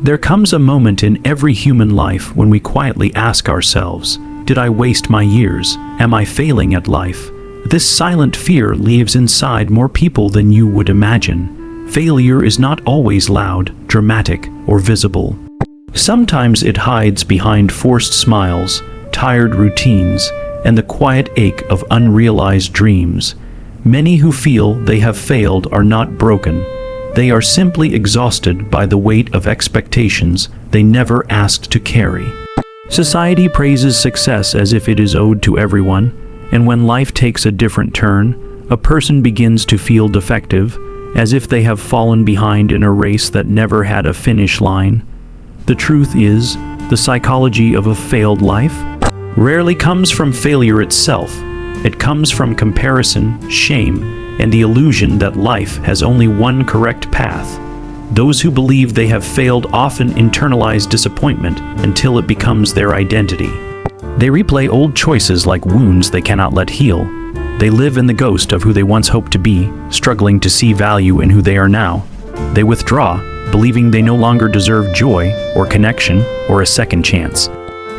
There comes a moment in every human life when we quietly ask ourselves, did I waste my years? Am I failing at life? This silent fear lives inside more people than you would imagine. Failure is not always loud, dramatic, or visible. Sometimes it hides behind forced smiles, tired routines, and the quiet ache of unrealized dreams. Many who feel they have failed are not broken. They are simply exhausted by the weight of expectations they never asked to carry. Society praises success as if it is owed to everyone, and when life takes a different turn, a person begins to feel defective, as if they have fallen behind in a race that never had a finish line. The truth is, the psychology of a failed life rarely comes from failure itself. It comes from comparison, shame, and the illusion that life has only one correct path. Those who believe they have failed often internalize disappointment until it becomes their identity. They replay old choices like wounds they cannot let heal. They live in the ghost of who they once hoped to be, struggling to see value in who they are now. They withdraw, believing they no longer deserve joy, or connection, or a second chance.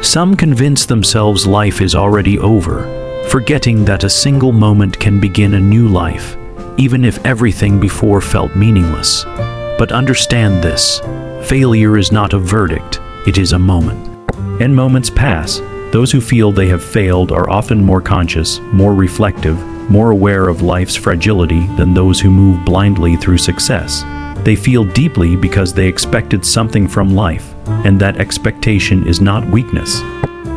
Some convince themselves life is already over, forgetting that a single moment can begin a new life, even if everything before felt meaningless. But understand this, failure is not a verdict, it is a moment. And moments pass. Those who feel they have failed are often more conscious, more reflective, more aware of life's fragility than those who move blindly through success. They feel deeply because they expected something from life, and that expectation is not weakness.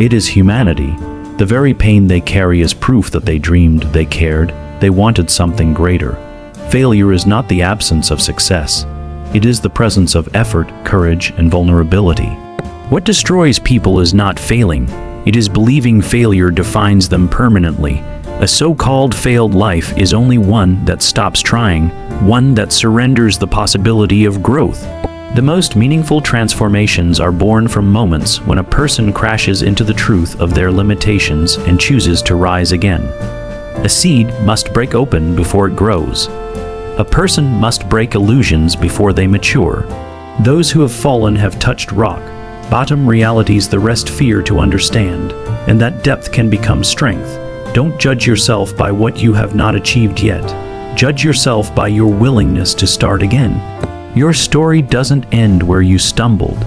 It is humanity. The very pain they carry is proof that they dreamed, they cared, they wanted something greater. Failure is not the absence of success. It is the presence of effort, courage, and vulnerability. What destroys people is not failing. It is believing failure defines them permanently. A so-called failed life is only one that stops trying, one that surrenders the possibility of growth. The most meaningful transformations are born from moments when a person crashes into the truth of their limitations and chooses to rise again. A seed must break open before it grows. A person must break illusions before they mature. Those who have fallen have touched rock, bottom realities the rest fear to understand, and that depth can become strength. Don't judge yourself by what you have not achieved yet. Judge yourself by your willingness to start again. Your story doesn't end where you stumbled.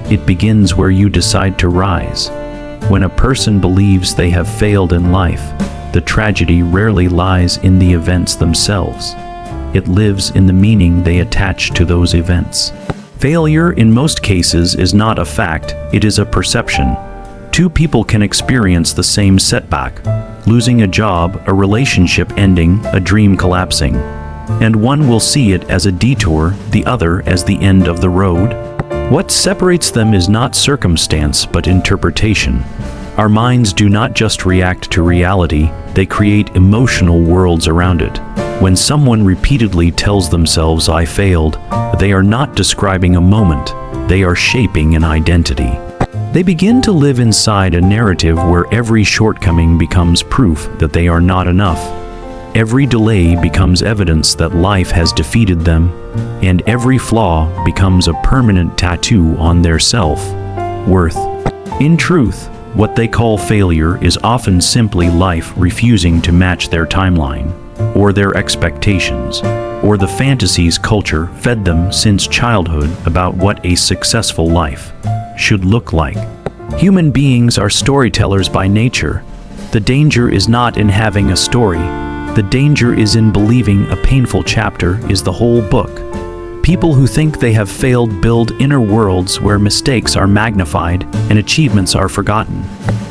It begins where you decide to rise. When a person believes they have failed in life, the tragedy rarely lies in the events themselves. It lives in the meaning they attach to those events. Failure, in most cases, is not a fact, it is a perception. Two people can experience the same setback: losing a job, a relationship ending, a dream collapsing. And one will see it as a detour, the other as the end of the road. What separates them is not circumstance, but interpretation. Our minds do not just react to reality, they create emotional worlds around it. When someone repeatedly tells themselves, "I failed," they are not describing a moment, they are shaping an identity. They begin to live inside a narrative where every shortcoming becomes proof that they are not enough. Every delay becomes evidence that life has defeated them, and every flaw becomes a permanent tattoo on their self-worth. In truth, what they call failure is often simply life refusing to match their timeline, or their expectations, or the fantasies culture fed them since childhood about what a successful life should look like. Human beings are storytellers by nature. The danger is not in having a story. The danger is in believing a painful chapter is the whole book. People who think they have failed build inner worlds where mistakes are magnified and achievements are forgotten.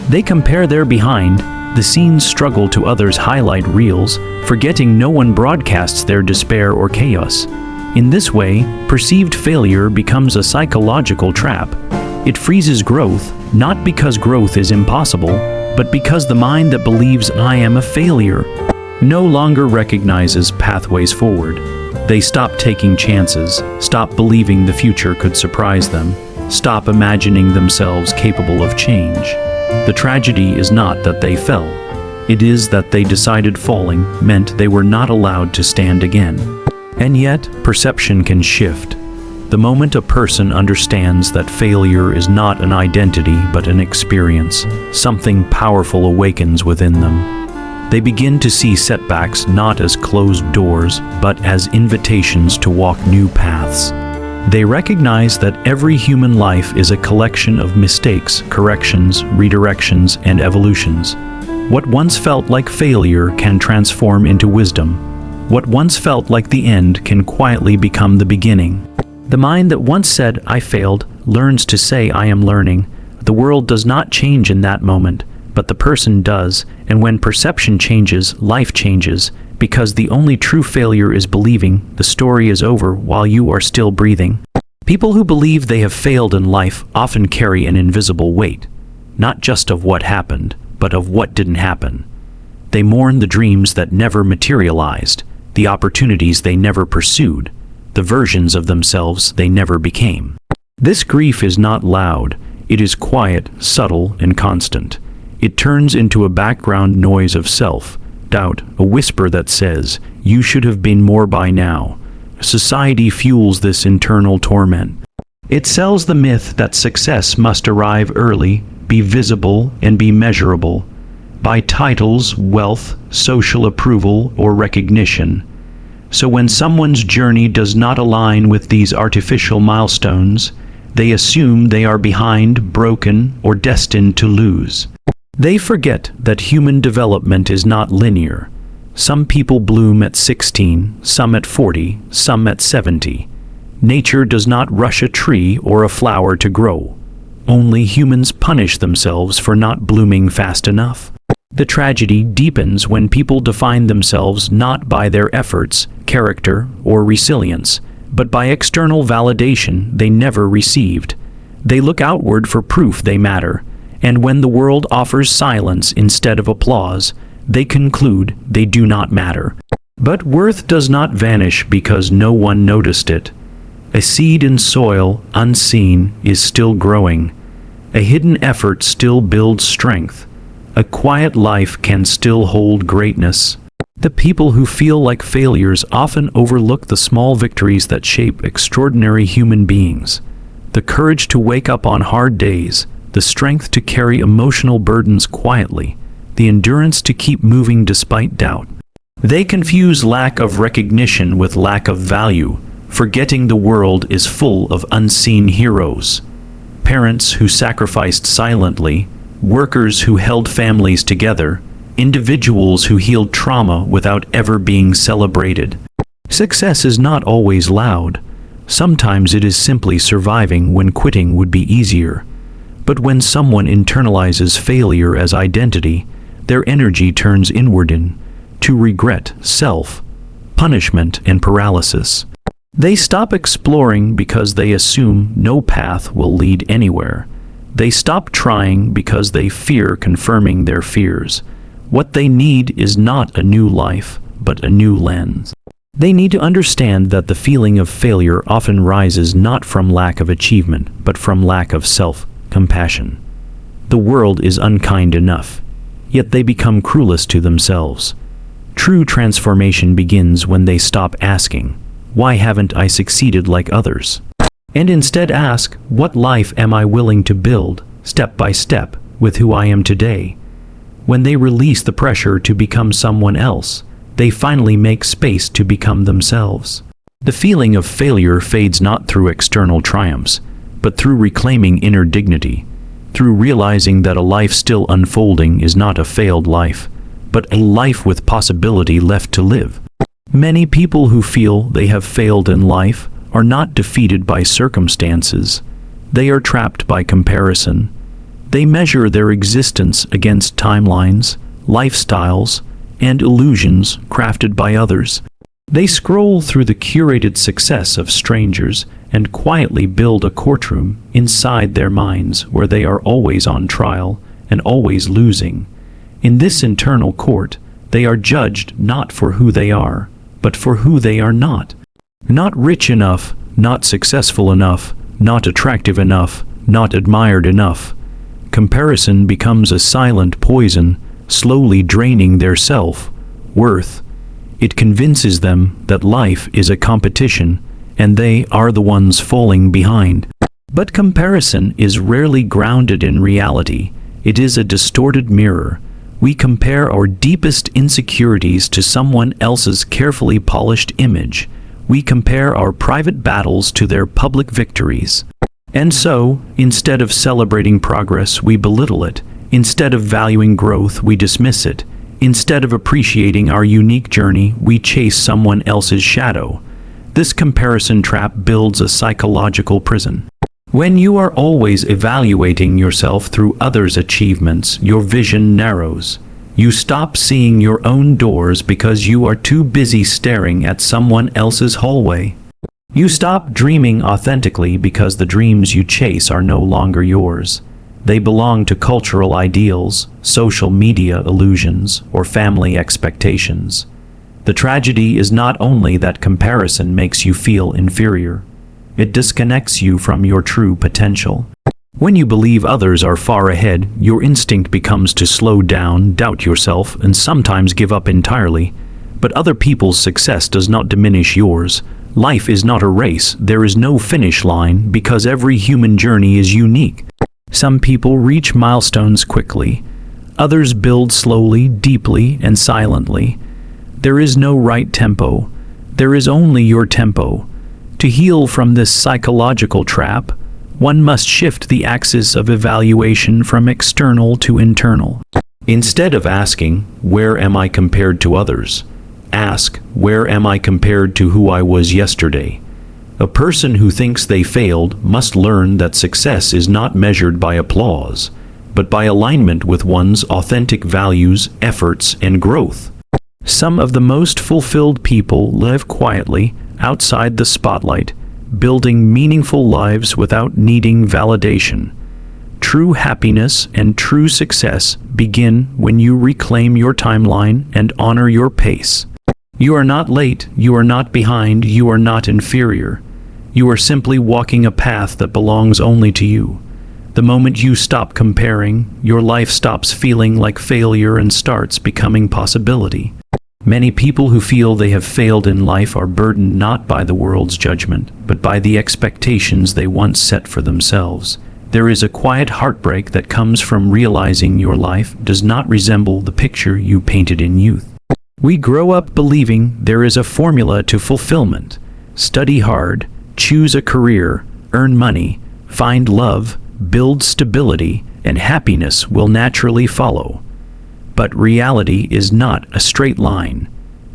They compare their behind the scenes struggle to others' highlight reels, forgetting no one broadcasts their despair or chaos. In this way, perceived failure becomes a psychological trap. It freezes growth, not because growth is impossible, but because the mind that believes "I am a failure" no longer recognizes pathways forward. They stop taking chances, stop believing the future could surprise them, stop imagining themselves capable of change. The tragedy is not that they fell. It is that they decided falling meant they were not allowed to stand again. And yet, perception can shift. The moment a person understands that failure is not an identity but an experience, something powerful awakens within them. They begin to see setbacks not as closed doors, but as invitations to walk new paths. They recognize that every human life is a collection of mistakes, corrections, redirections, and evolutions. What once felt like failure can transform into wisdom. What once felt like the end can quietly become the beginning. The mind that once said, "I failed," learns to say, "I am learning." The world does not change in that moment, but the person does, and when perception changes, life changes, because the only true failure is believing the story is over while you are still breathing. People who believe they have failed in life often carry an invisible weight, not just of what happened, but of what didn't happen. They mourn the dreams that never materialized, the opportunities they never pursued, the versions of themselves they never became. This grief is not loud, it is quiet, subtle, and constant. It turns into a background noise of self-doubt, a whisper that says, "You should have been more by now." Society fuels this internal torment. It sells the myth that success must arrive early, be visible, and be measurable, by titles, wealth, social approval, or recognition. So when someone's journey does not align with these artificial milestones, they assume they are behind, broken, or destined to lose. They forget that human development is not linear. Some people bloom at 16, some at 40, some at 70. Nature does not rush a tree or a flower to grow. Only humans punish themselves for not blooming fast enough. The tragedy deepens when people define themselves not by their efforts, character, or resilience, but by external validation they never received. They look outward for proof they matter, and when the world offers silence instead of applause, they conclude they do not matter. But worth does not vanish because no one noticed it. A seed in soil, unseen, is still growing. A hidden effort still builds strength. A quiet life can still hold greatness. The people who feel like failures often overlook the small victories that shape extraordinary human beings. The courage to wake up on hard days, the strength to carry emotional burdens quietly, the endurance to keep moving despite doubt. They confuse lack of recognition with lack of value, forgetting the world is full of unseen heroes. Parents who sacrificed silently, workers who held families together, individuals who healed trauma without ever being celebrated. Success is not always loud. Sometimes it is simply surviving when quitting would be easier. But when someone internalizes failure as identity, their energy turns inward to regret, self, punishment, and paralysis. They stop exploring because they assume no path will lead anywhere. They stop trying because they fear confirming their fears. What they need is not a new life, but a new lens. They need to understand that the feeling of failure often rises not from lack of achievement, but from lack of self-compassion. The world is unkind enough, yet they become cruelest to themselves. True transformation begins when they stop asking, "Why haven't I succeeded like others?" and instead ask, "What life am I willing to build, step by step, with who I am today?" When they release the pressure to become someone else, they finally make space to become themselves. The feeling of failure fades not through external triumphs, but through reclaiming inner dignity, through realizing that a life still unfolding is not a failed life, but a life with possibility left to live. Many people who feel they have failed in life are not defeated by circumstances. They are trapped by comparison. They measure their existence against timelines, lifestyles, and illusions crafted by others. They scroll through the curated success of strangers and quietly build a courtroom inside their minds where they are always on trial and always losing. In this internal court, they are judged not for who they are, but for who they are not. Not rich enough, not successful enough, not attractive enough, not admired enough. Comparison becomes a silent poison, slowly draining their self-worth. It convinces them that life is a competition, and they are the ones falling behind. But comparison is rarely grounded in reality. It is a distorted mirror. We compare our deepest insecurities to someone else's carefully polished image. We compare our private battles to their public victories. And so, instead of celebrating progress, we belittle it. Instead of valuing growth, we dismiss it. Instead of appreciating our unique journey, we chase someone else's shadow. This comparison trap builds a psychological prison. When you are always evaluating yourself through others' achievements, your vision narrows. You stop seeing your own doors because you are too busy staring at someone else's hallway. You stop dreaming authentically because the dreams you chase are no longer yours. They belong to cultural ideals, social media illusions, or family expectations. The tragedy is not only that comparison makes you feel inferior, it disconnects you from your true potential. When you believe others are far ahead, your instinct becomes to slow down, doubt yourself, and sometimes give up entirely. But other people's success does not diminish yours. Life is not a race. There is no finish line because every human journey is unique. Some people reach milestones quickly. Others build slowly, deeply, and silently. There is no right tempo. There is only your tempo. To heal from this psychological trap, one must shift the axis of evaluation from external to internal. Instead of asking, "Where am I compared to others?" ask, "Where am I compared to who I was yesterday?" A person who thinks they failed must learn that success is not measured by applause, but by alignment with one's authentic values, efforts, and growth. Some of the most fulfilled people live quietly, outside the spotlight, building meaningful lives without needing validation. True happiness and true success begin when you reclaim your timeline and honor your pace. You are not late, you are not behind, you are not inferior. You are simply walking a path that belongs only to you. The moment you stop comparing, your life stops feeling like failure and starts becoming possibility. Many people who feel they have failed in life are burdened not by the world's judgment, but by the expectations they once set for themselves. There is a quiet heartbreak that comes from realizing your life does not resemble the picture you painted in youth. We grow up believing there is a formula to fulfillment. Study hard, choose a career, earn money, find love, build stability, and happiness will naturally follow. But reality is not a straight line.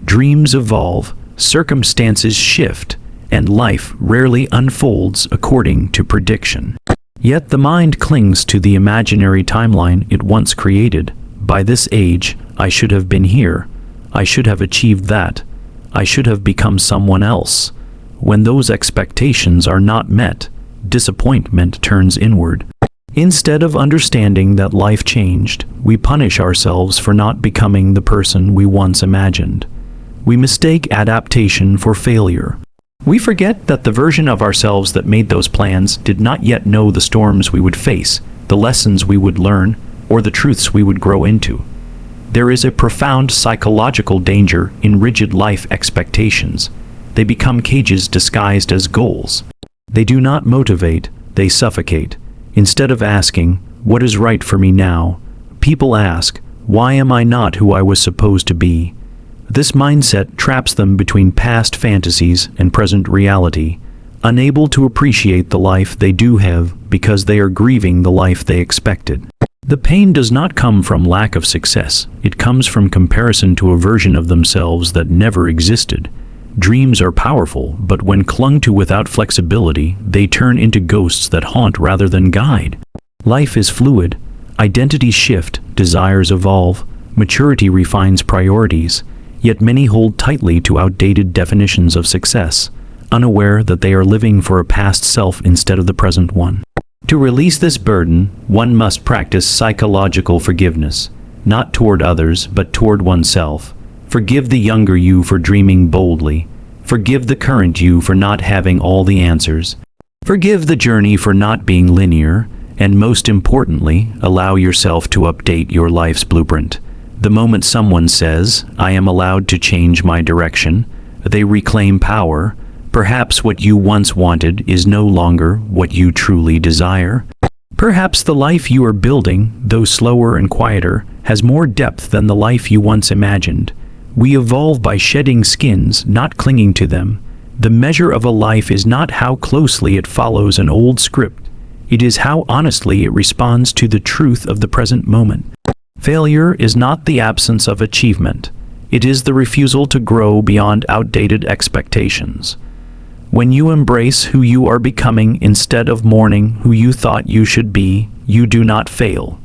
Dreams evolve, circumstances shift, and life rarely unfolds according to prediction. Yet the mind clings to the imaginary timeline it once created. By this age, I should have been here. I should have achieved that. I should have become someone else. When those expectations are not met, disappointment turns inward. Instead of understanding that life changed, we punish ourselves for not becoming the person we once imagined. We mistake adaptation for failure. We forget that the version of ourselves that made those plans did not yet know the storms we would face, the lessons we would learn, or the truths we would grow into. There is a profound psychological danger in rigid life expectations. They become cages disguised as goals. They do not motivate, they suffocate. Instead of asking, "What is right for me now?" people ask, "Why am I not who I was supposed to be?" This mindset traps them between past fantasies and present reality, unable to appreciate the life they do have because they are grieving the life they expected. The pain does not come from lack of success. It comes from comparison to a version of themselves that never existed. Dreams are powerful, but when clung to without flexibility, they turn into ghosts that haunt rather than guide. Life is fluid. Identities shift, desires evolve, maturity refines priorities, yet many hold tightly to outdated definitions of success, unaware that they are living for a past self instead of the present one. To release this burden, one must practice psychological forgiveness, not toward others, but toward oneself. Forgive the younger you for dreaming boldly. Forgive the current you for not having all the answers. Forgive the journey for not being linear, and most importantly, allow yourself to update your life's blueprint. The moment someone says, "I am allowed to change my direction," they reclaim power. Perhaps what you once wanted is no longer what you truly desire. Perhaps the life you are building, though slower and quieter, has more depth than the life you once imagined. We evolve by shedding skins, not clinging to them. The measure of a life is not how closely it follows an old script. It is how honestly it responds to the truth of the present moment. Failure is not the absence of achievement. It is the refusal to grow beyond outdated expectations. When you embrace who you are becoming instead of mourning who you thought you should be, you do not fail.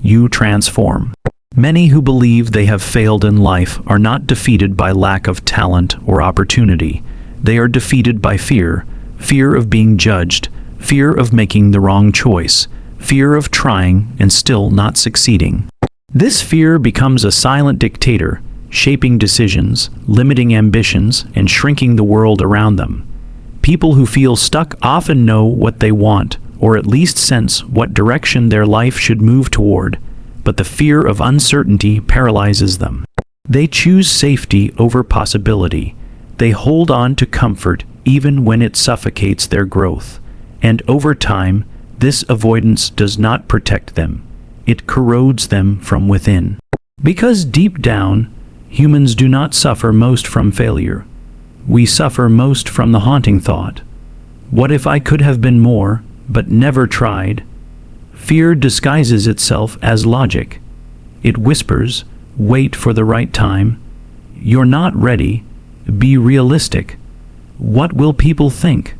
You transform. Many who believe they have failed in life are not defeated by lack of talent or opportunity. They are defeated by fear, fear of being judged, fear of making the wrong choice, fear of trying and still not succeeding. This fear becomes a silent dictator, shaping decisions, limiting ambitions, and shrinking the world around them. People who feel stuck often know what they want, or at least sense what direction their life should move toward, but the fear of uncertainty paralyzes them. They choose safety over possibility. They hold on to comfort even when it suffocates their growth. And over time, this avoidance does not protect them. It corrodes them from within. Because deep down, humans do not suffer most from failure. We suffer most from the haunting thought, what if I could have been more, but never tried? Fear disguises itself as logic. It whispers, wait for the right time. You're not ready. Be realistic. What will people think?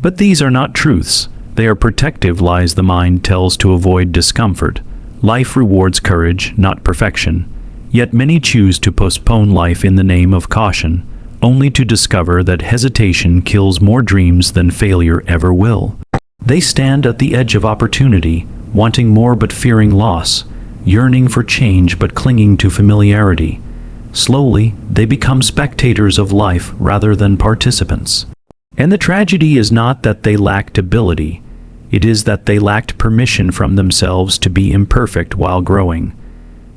But these are not truths. They are protective lies the mind tells to avoid discomfort. Life rewards courage, not perfection. Yet many choose to postpone life in the name of caution, only to discover that hesitation kills more dreams than failure ever will. They stand at the edge of opportunity, wanting more but fearing loss, yearning for change but clinging to familiarity. Slowly, they become spectators of life rather than participants. And the tragedy is not that they lacked ability. It is that they lacked permission from themselves to be imperfect while growing.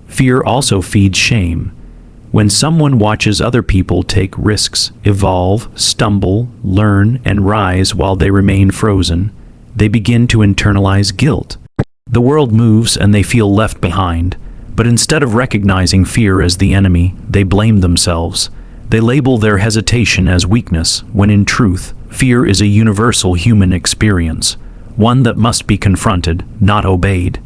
Fear also feeds shame. When someone watches other people take risks, evolve, stumble, learn, and rise while they remain frozen, they begin to internalize guilt. The world moves and they feel left behind, but instead of recognizing fear as the enemy, they blame themselves. They label their hesitation as weakness, when in truth, fear is a universal human experience, one that must be confronted, not obeyed.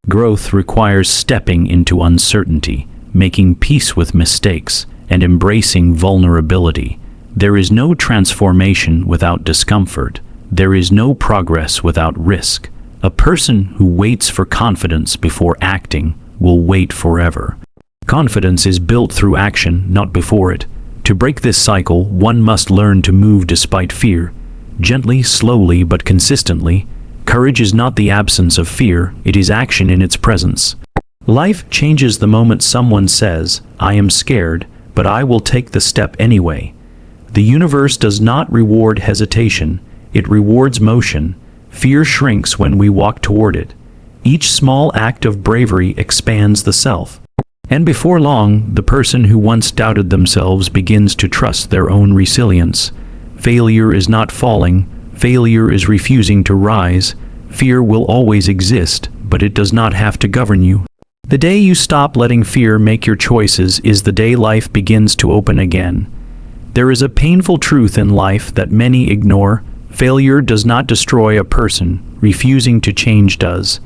Growth requires stepping into uncertainty, making peace with mistakes, and embracing vulnerability. There is no transformation without discomfort. There is no progress without risk. A person who waits for confidence before acting will wait forever. Confidence is built through action, not before it. To break this cycle, one must learn to move despite fear, gently, slowly, but consistently. Courage is not the absence of fear, it is action in its presence. Life changes the moment someone says, I am scared, but I will take the step anyway. The universe does not reward hesitation, it rewards motion. Fear shrinks when we walk toward it. Each small act of bravery expands the self. And before long, the person who once doubted themselves begins to trust their own resilience. Failure is not falling, failure is refusing to rise. Fear will always exist, but it does not have to govern you. The day you stop letting fear make your choices is the day life begins to open again. There is a painful truth in life that many ignore. Failure does not destroy a person, refusing to change does.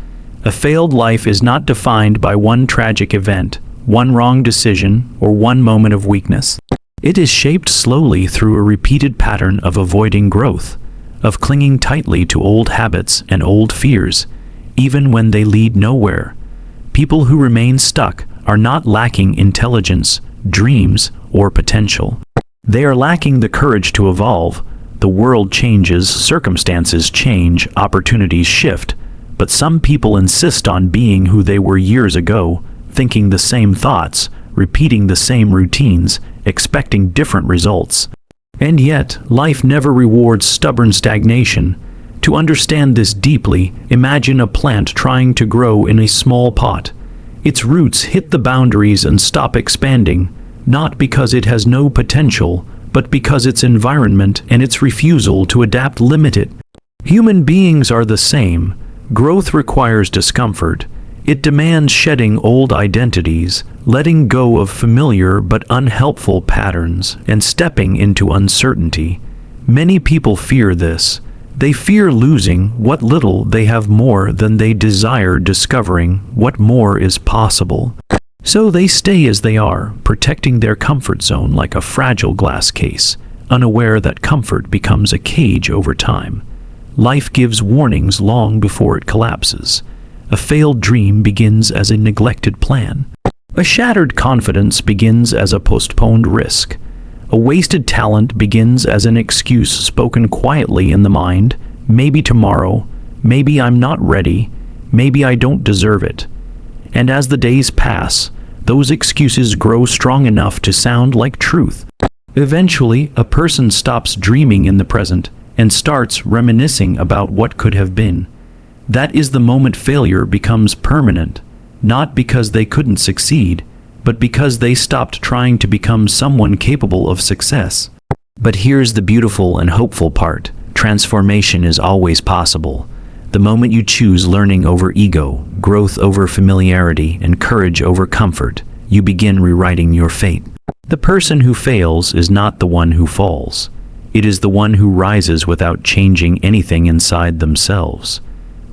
A failed life is not defined by one tragic event, one wrong decision, or one moment of weakness. It is shaped slowly through a repeated pattern of avoiding growth, of clinging tightly to old habits and old fears, even when they lead nowhere. People who remain stuck are not lacking intelligence, dreams, or potential. They are lacking the courage to evolve. The world changes, circumstances change, opportunities shift, but some people insist on being who they were years ago, thinking the same thoughts, repeating the same routines, expecting different results. And yet, life never rewards stubborn stagnation. To understand this deeply, imagine a plant trying to grow in a small pot. Its roots hit the boundaries and stop expanding, not because it has no potential, but because its environment and its refusal to adapt limit it. Human beings are the same. Growth requires discomfort. It demands shedding old identities, letting go of familiar but unhelpful patterns, and stepping into uncertainty. Many people fear this. They fear losing what little they have more than they desire discovering what more is possible. So they stay as they are, protecting their comfort zone like a fragile glass case, unaware that comfort becomes a cage over time. Life gives warnings long before it collapses. A failed dream begins as a neglected plan. A shattered confidence begins as a postponed risk. A wasted talent begins as an excuse spoken quietly in the mind. Maybe tomorrow, maybe I'm not ready, maybe I don't deserve it. And as the days pass, those excuses grow strong enough to sound like truth. Eventually, a person stops dreaming in the present and starts reminiscing about what could have been. That is the moment failure becomes permanent, not because they couldn't succeed, but because they stopped trying to become someone capable of success. But here's the beautiful and hopeful part. Transformation is always possible. The moment you choose learning over ego, growth over familiarity, and courage over comfort, you begin rewriting your fate. The person who fails is not the one who falls. It is the one who rises without changing anything inside themselves.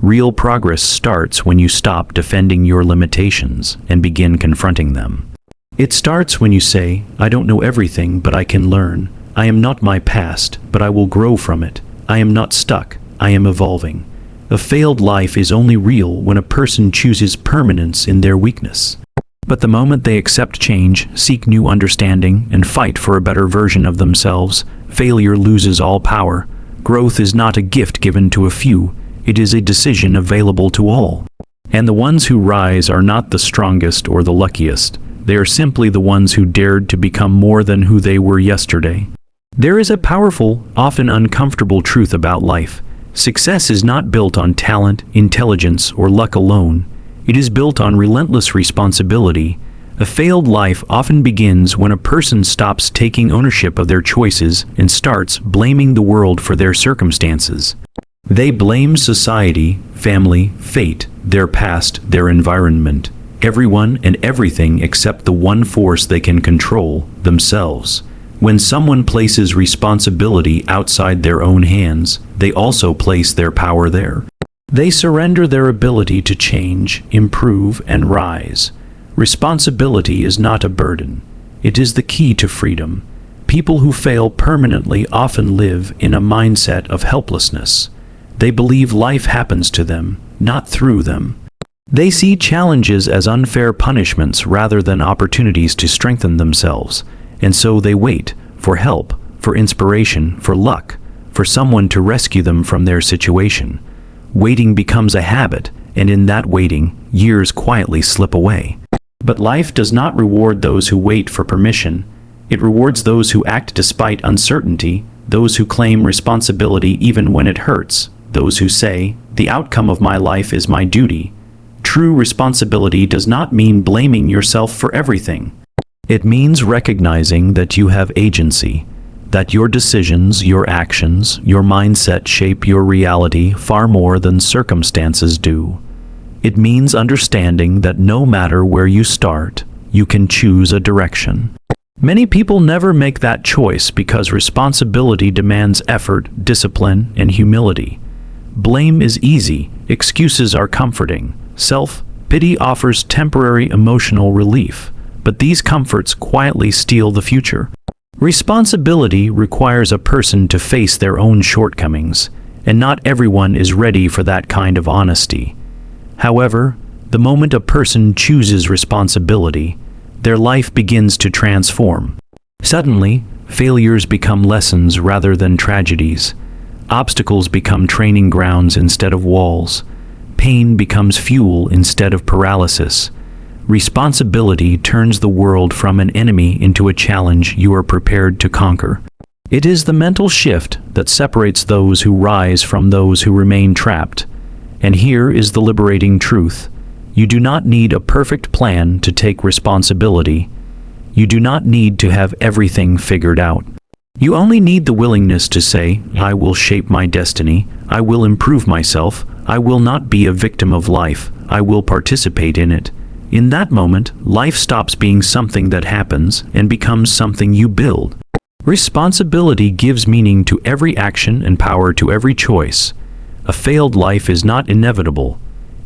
Real progress starts when you stop defending your limitations and begin confronting them. It starts when you say, I don't know everything, but I can learn. I am not my past, but I will grow from it. I am not stuck, I am evolving. A failed life is only real when a person chooses permanence in their weakness. But the moment they accept change, seek new understanding, and fight for a better version of themselves, failure loses all power. Growth is not a gift given to a few. It is a decision available to all. And the ones who rise are not the strongest or the luckiest. They are simply the ones who dared to become more than who they were yesterday. There is a powerful, often uncomfortable truth about life. Success is not built on talent, intelligence, or luck alone. It is built on relentless responsibility. A failed life often begins when a person stops taking ownership of their choices and starts blaming the world for their circumstances. They blame society, family, fate, their past, their environment, everyone and everything except the one force they can control, themselves. When someone places responsibility outside their own hands, they also place their power there. They surrender their ability to change, improve, and rise. Responsibility is not a burden. It is the key to freedom. People who fail permanently often live in a mindset of helplessness. They believe life happens to them, not through them. They see challenges as unfair punishments rather than opportunities to strengthen themselves, and so they wait for help, for inspiration, for luck, for someone to rescue them from their situation. Waiting becomes a habit, and in that waiting, years quietly slip away. But life does not reward those who wait for permission. It rewards those who act despite uncertainty, those who claim responsibility even when it hurts, those who say, the outcome of my life is my duty. True responsibility does not mean blaming yourself for everything. It means recognizing that you have agency, that your decisions, your actions, your mindset shape your reality far more than circumstances do. It means understanding that no matter where you start, you can choose a direction. Many people never make that choice because responsibility demands effort, discipline, and humility. Blame is easy, excuses are comforting, self-pity offers temporary emotional relief, but these comforts quietly steal the future. Responsibility requires a person to face their own shortcomings, and not everyone is ready for that kind of honesty. However, the moment a person chooses responsibility, their life begins to transform. Suddenly, failures become lessons rather than tragedies. Obstacles become training grounds instead of walls. Pain becomes fuel instead of paralysis. Responsibility turns the world from an enemy into a challenge you are prepared to conquer. It is the mental shift that separates those who rise from those who remain trapped. And here is the liberating truth. You do not need a perfect plan to take responsibility. You do not need to have everything figured out. You only need the willingness to say, I will shape my destiny, I will improve myself, I will not be a victim of life, I will participate in it. In that moment, life stops being something that happens and becomes something you build. Responsibility gives meaning to every action and power to every choice. A failed life is not inevitable.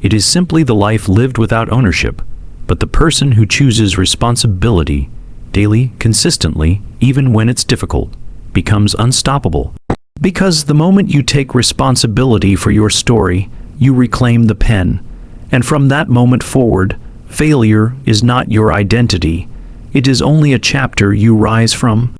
It is simply the life lived without ownership. But the person who chooses responsibility, daily, consistently, even when it's difficult, becomes unstoppable. Because the moment you take responsibility for your story, you reclaim the pen. And from that moment forward, failure is not your identity. It is only a chapter you rise from.